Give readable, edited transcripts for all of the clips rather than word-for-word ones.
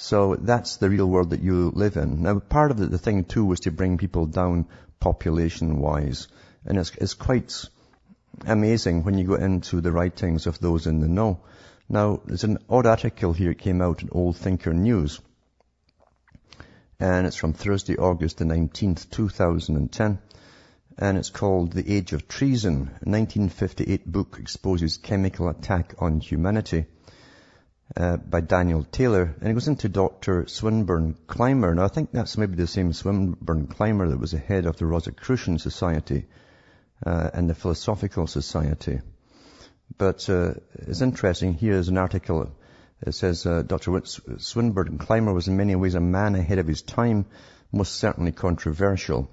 So that's the real world that you live in. Now, part of the thing too was to bring people down population-wise. And it's quite amazing when you go into the writings of those in the know. Now, there's an odd article here. It came out in Old Thinker News. And it's from Thursday, August the 19th, 2010. And it's called The Age of Treason. A 1958 book exposes chemical attack on humanity. By Daniel Taylor, and it goes into Dr. Swinburne Clymer. Now, I think that's maybe the same Swinburne Clymer that was the head of the Rosicrucian Society and the Philosophical Society. But it's interesting. Here's an article. It says, Dr. Swinburne Clymer was in many ways a man ahead of his time, most certainly controversial.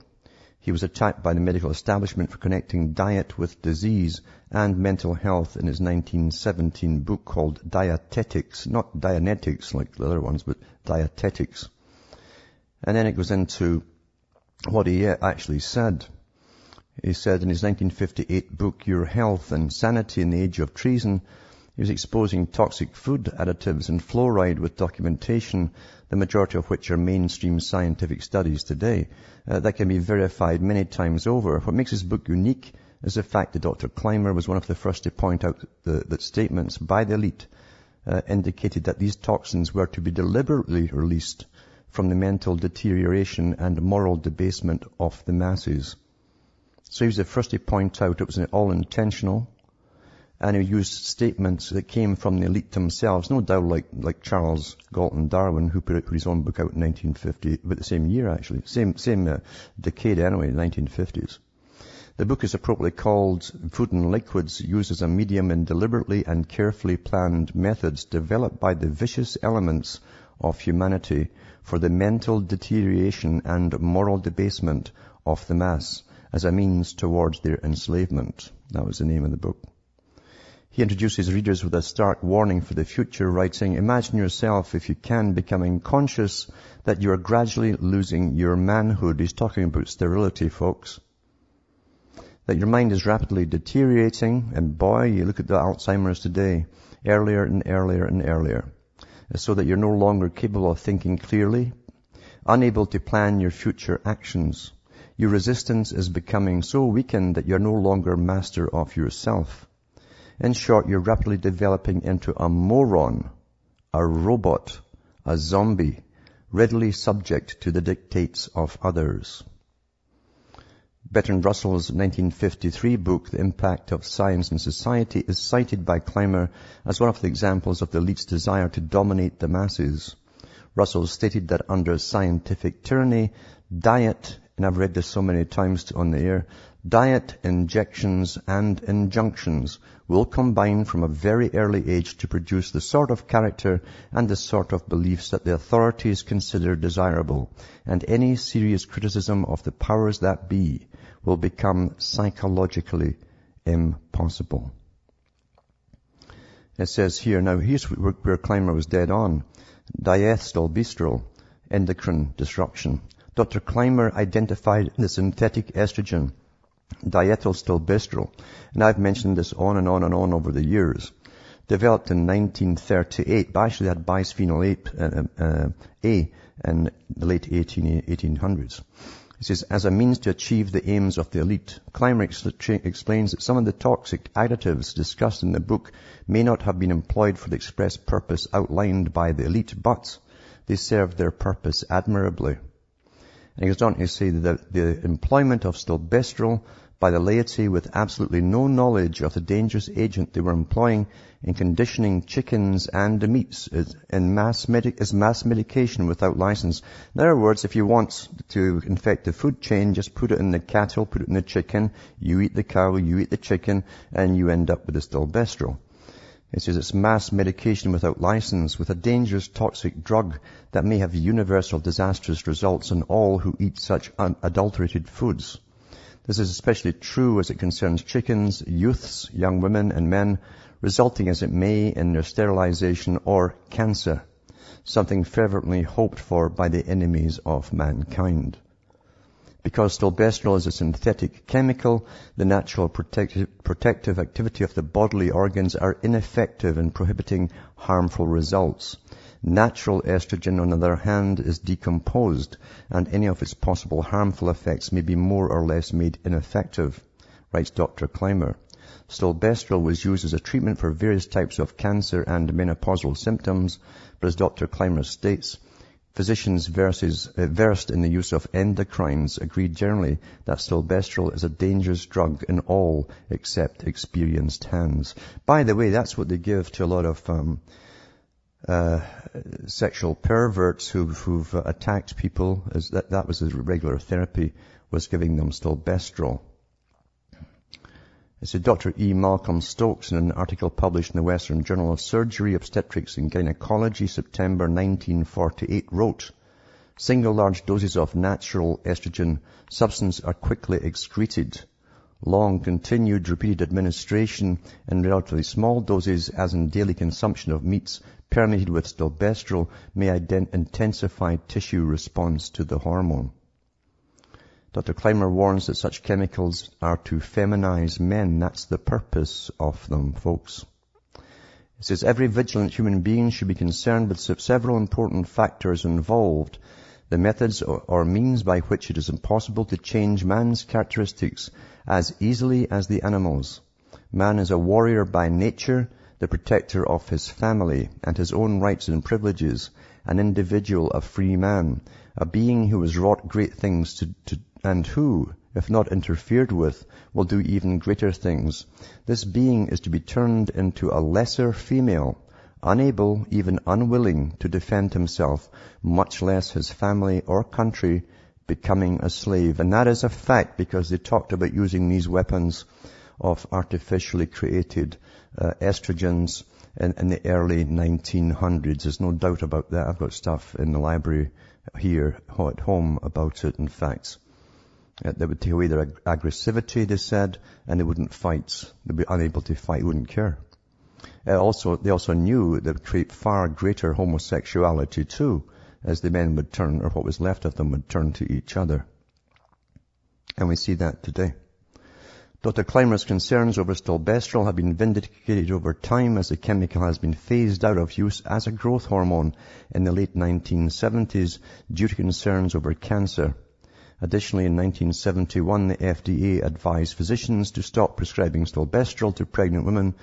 He was attacked by the medical establishment for connecting diet with disease and mental health in his 1917 book called Dietetics, not Dianetics like the other ones, but Dietetics. And then it goes into what he actually said. He said in his 1958 book, Your Health and Sanity in the Age of Treason, he was exposing toxic food additives and fluoride with documentation, the majority of which are mainstream scientific studies today, that can be verified many times over. What makes his book unique is the fact that Dr. Clymer was one of the first to point out that statements by the elite indicated that these toxins were to be deliberately released from the mental deterioration and moral debasement of the masses. So he was the first to point out it was all intentional, and he used statements that came from the elite themselves, no doubt like Charles Galton Darwin, who put his own book out in 1950, but the same year actually, same decade anyway, 1950s. The book is appropriately called Food and Liquids Used as a Medium in Deliberately and Carefully Planned Methods Developed by the Vicious Elements of Humanity for the Mental Deterioration and Moral Debasement of the Mass as a Means Towards Their Enslavement. That was the name of the book. He introduces readers with a stark warning for the future, writing, Imagine yourself, if you can, becoming conscious that you are gradually losing your manhood. He's talking about sterility, folks. That your mind is rapidly deteriorating, and boy, you look at the Alzheimer's today, earlier and earlier and earlier, so that you're no longer capable of thinking clearly, unable to plan your future actions. Your resistance is becoming so weakened that you're no longer master of yourself. In short, you're rapidly developing into a moron, a robot, a zombie, readily subject to the dictates of others. Bertrand Russell's 1953 book, The Impact of Science and Society, is cited by Clymer as one of the examples of the elite's desire to dominate the masses. Russell stated that under scientific tyranny, diet, and I've read this so many times on the air, diet, injections, and injunctions will combine from a very early age to produce the sort of character and the sort of beliefs that the authorities consider desirable, and any serious criticism of the powers that be will become psychologically impossible. It says here, now here's where Clymer was dead on. Diethylbistral, endocrine disruption. Dr. Clymer identified the synthetic estrogen, diethylbistral, and I've mentioned this on and on and on over the years. Developed in 1938, but actually had bisphenol A in the late 1800s. He says, as a means to achieve the aims of the elite, Clymer explains that some of the toxic additives discussed in the book may not have been employed for the express purpose outlined by the elite, but they served their purpose admirably. And he goes on to say that the employment of stilbestral by the laity with absolutely no knowledge of the dangerous agent they were employing in conditioning chickens and the meats is mass medication without license. In other words, if you want to infect the food chain, just put it in the cattle, put it in the chicken, you eat the cow, you eat the chicken, and you end up with the stilbestral. It says it's mass medication without license with a dangerous toxic drug that may have universal disastrous results on all who eat such unadulterated foods. This is especially true as it concerns chickens, youths, young women and men, resulting as it may in their sterilization or cancer, something fervently hoped for by the enemies of mankind. Because stilbestral is a synthetic chemical, the natural protective activity of the bodily organs are ineffective in prohibiting harmful results. Natural estrogen, on the other hand, is decomposed, and any of its possible harmful effects may be more or less made ineffective, writes Dr. Clymer. Stilbestrol was used as a treatment for various types of cancer and menopausal symptoms, but as Dr. Clymer states, physicians versed in the use of endocrines agreed generally that stilbestrol is a dangerous drug in all except experienced hands. By the way, that's what they give to a lot of sexual perverts who've attacked people. That was a regular therapy, was giving them stilbestrol. It said Dr. E. Malcolm Stokes, in an article published in the Western Journal of Surgery, Obstetrics and Gynecology, September 1948, wrote, "Single large doses of natural estrogen substance are quickly excreted. Long, continued, repeated administration in relatively small doses, as in daily consumption of meats permeated with stilbestrol, may intensify tissue response to the hormone." Dr. Clymer warns that such chemicals are to feminize men. That's the purpose of them, folks. It says, every vigilant human being should be concerned with several important factors involved. The methods or means by which it is impossible to change man's characteristics as easily as the animals. Man is a warrior by nature, the protector of his family and his own rights and privileges, an individual, a free man, a being who has wrought great things and who, if not interfered with, will do even greater things. This being is to be turned into a lesser female, unable, even unwilling, to defend himself, much less his family or country, becoming a slave. And that is a fact, because they talked about using these weapons of artificially created estrogens in the early 1900s. There's no doubt about that. I've got stuff in the library here at home about it, in fact. They would take away their aggressivity, they said, and they wouldn't fight. They'd be unable to fight, wouldn't care. They also knew they would create far greater homosexuality too, as the men would turn, or what was left of them would turn to each other. And we see that today. Dr. Clymer's concerns over stilbestrol have been vindicated over time, as the chemical has been phased out of use as a growth hormone in the late 1970s due to concerns over cancer. Additionally, in 1971, the FDA advised physicians to stop prescribing stilbestrol to pregnant women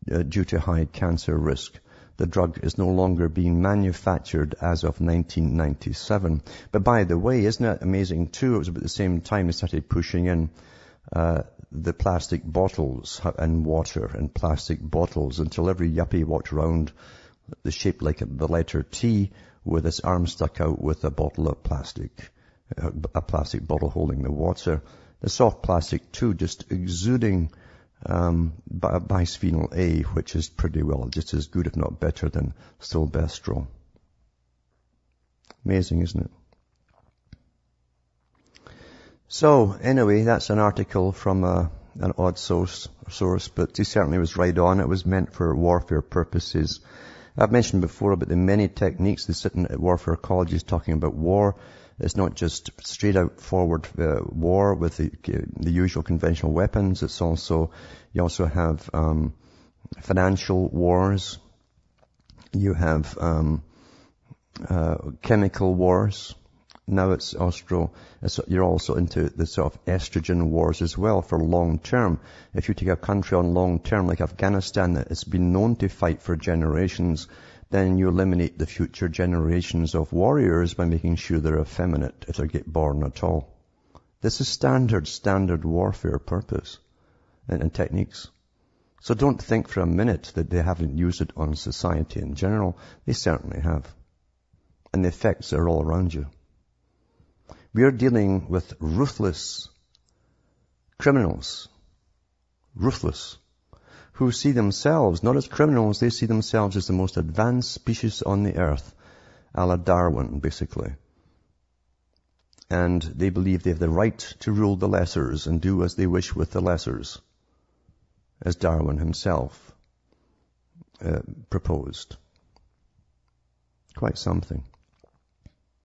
due to high cancer risk. The drug is no longer being manufactured as of 1997. But by the way, isn't that amazing too? It was about the same time they started pushing in the plastic bottles and water and plastic bottles, until every yuppie walked around the shape like the letter T with his arm stuck out with a bottle of plastic. A plastic bottle holding the water. The soft plastic too, just exuding bisphenol A, which is pretty well just as good, if not better, than stilbestrol. Amazing, isn't it? So, anyway, that's an article from an odd source, but he certainly was right on. It was meant for warfare purposes. I've mentioned before about the many techniques they sit in at warfare colleges talking about war. It's not just straight out forward war with the usual conventional weapons. You also have financial wars. You have chemical wars. Now you're also into the sort of estrogen wars as well for long term. If you take a country on long term like Afghanistan that has been known to fight for generations, then you eliminate the future generations of warriors by making sure they're effeminate if they get born at all. This is standard warfare purpose and techniques. So don't think for a minute that they haven't used it on society in general. They certainly have. And the effects are all around you. We are dealing with ruthless criminals. Ruthless. Who see themselves not as criminals, they see themselves as the most advanced species on the earth, a la Darwin, basically. And they believe they have the right to rule the lessers and do as they wish with the lessers, as Darwin himself proposed. Quite something.